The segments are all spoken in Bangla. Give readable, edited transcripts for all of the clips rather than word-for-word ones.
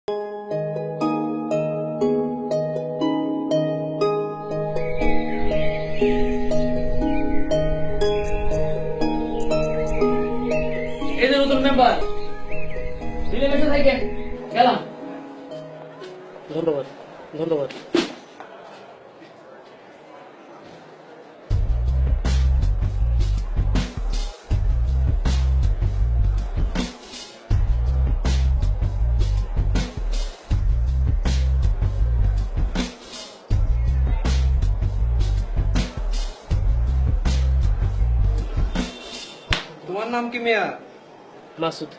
এই যে নতুন মেম্বার দিলে বসে থাকেন, গেলাম। ধন্যবাদ ধন্যবাদ। তোমার নাম কি মিয়া? মাসুদ।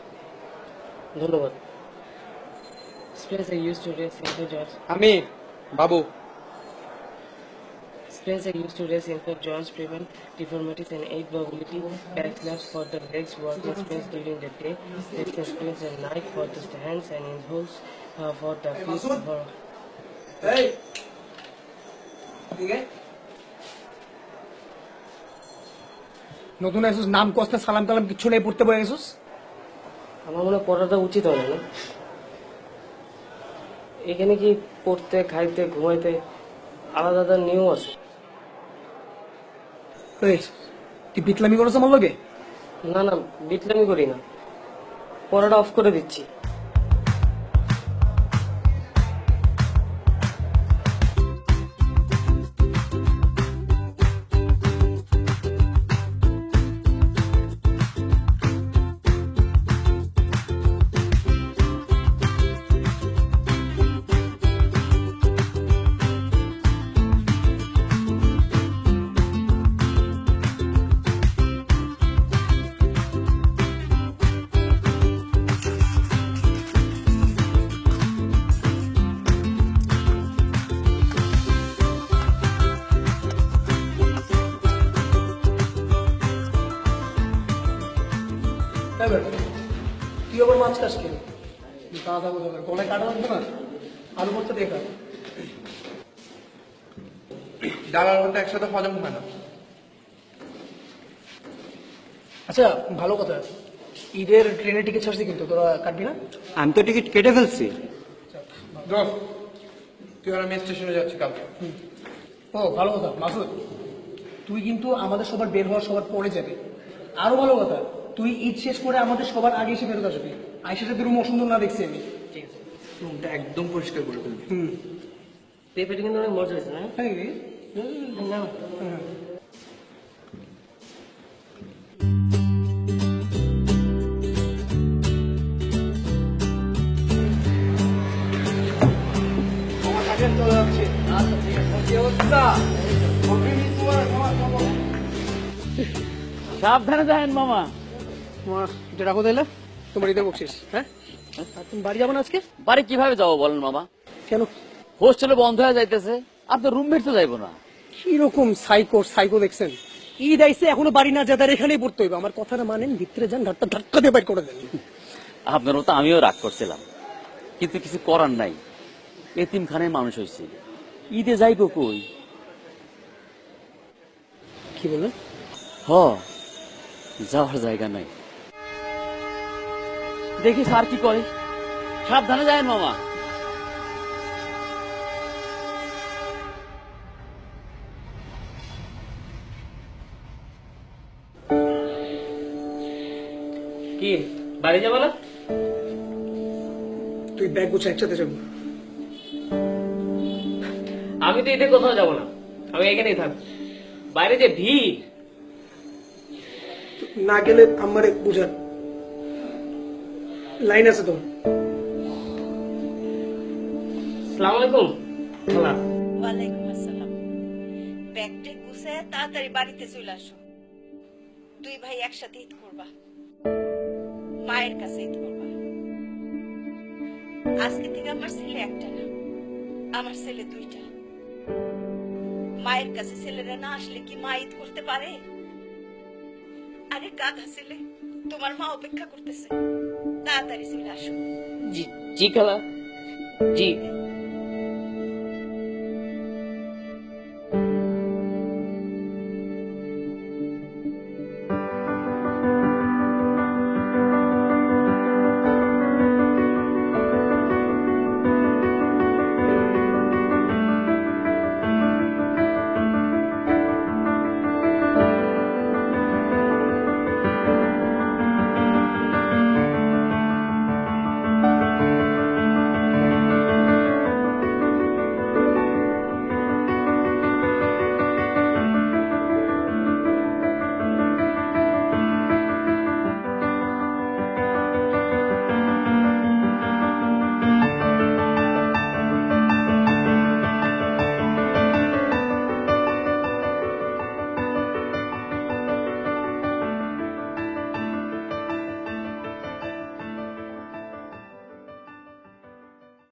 ধন্যবাদ। Spencer used to race in the George. আমি বাবু। Spencer used to race in the George prevent deformities and aid mobility. Backslaps for the legs, walking sprints during the day, lifting sprints at night for the hands and in holes for the feet. For এই ঠিক আছে, নতুন এসেছিস, নাম কষ্ট সালাম কালাম কিছু নেই, পড়তে বসে গেছিস। আমার মনে হয় পড়াটা উচিত হয় না। এখানে কি পড়তে, খাইতে, ঘুমাইতে আলাদা আলাদা নিয়ম আছে? এই, তুই বিটলামি করেছ আমার লগে? না না, বিটলামি করি না, পড়াটা অফ করে দিচ্ছি। তুই আবার মাছ খাস কেন? দাদা বলে গলায় কাটা লাগবে না, আলু করতে দেখা ডাল আর ভাতটা একসাথে হজম হয় না। আচ্ছা ভালো কথা, ঈদের ট্রেনের টিকিট ছাড়ছি কিন্তু তোরা কাটবি না? আমি তো টিকিট কেটে ফেলছি। তুই আর আমি স্টেশনে যাচ্ছি কাল। ও ভালো কথা মাসুদ, তুই কিন্তু আমাদের সবার বের হওয়ার সবার পরে যাবে। আরো ভালো কথা, তুই ঈদ শেষ করে আমাদের সবার আগে এসে ফেরত আসবি। আইসার সাথে রুম অসুন্দর না দেখছি আমি। ঠিক আছে, রুমটা একদম পরিষ্কার করে ফেলবি। পেঁপেটা কিন্তু অনেক মজা হয়েছে না? হ্যাঁ রে। না হ্যাঁ। সাবধানে যাবেন মামা। তোমার এটা রাখো তাইলে, তোমার ঈদের বকশিস। হ্যাঁ, আর তুমি বাড়ি যাবো না আজকে? বাড়ি কিভাবে যাবো বলেন মামা? কেন? হোস্টেলে বন্ধ হয়ে যাইতেছে, আপনার রুমমেট তো যাইবো না। কিরকম সাইকো দেখছেন? ঈদ আইসে এখনো বাড়ি না যেতে, এখানেই পড়তে হইবে। আমার কথাটা মানেন, ভিতরে যান, ধাক্কা দিয়ে বাইর করে দেন। আপনার মতো আমিও রাগ করছিলাম, কিন্তু কিছু করার নাই, এতিমখানায় মানুষ হয়েছে, ঈদে যাইবো কই? কি বললেন? হ, যাওয়ার জায়গা নাই। দেখি স্যার কি করে। সাবধানে যায় মামা। কি বাড়ি যাবো না? তুই ব্যাগ গুছা, একসাথে যাবো। আমি তো ঈদে কোথাও যাবো না, আমি এখানেই থাকবো। বাইরে যে ভিড়। না গেলে আমারে বুঝান, লাইন আছে তো। আসসালামু আলাইকুম খালা। ওয়ালাইকুম আসসালাম। ব্যাগটা গুছায় তাড়াতাড়ি বাড়িতে চলে আসো। দুই ভাই একসাথে ঈদ করবা, মায়ের কাছে ঈদ করবা। আজকে থেকে আমার ছেলে একটা না, আমার ছেলে দুইটা। মায়ের কাছে ছেলেরা না আসলে কি মা ঈদ করতে পারে? আরে গাধা ছেলে, তোমার মা অপেক্ষা করতেছে, তাড়াতাড়ি চলে আসো। জি জি খালা, জি।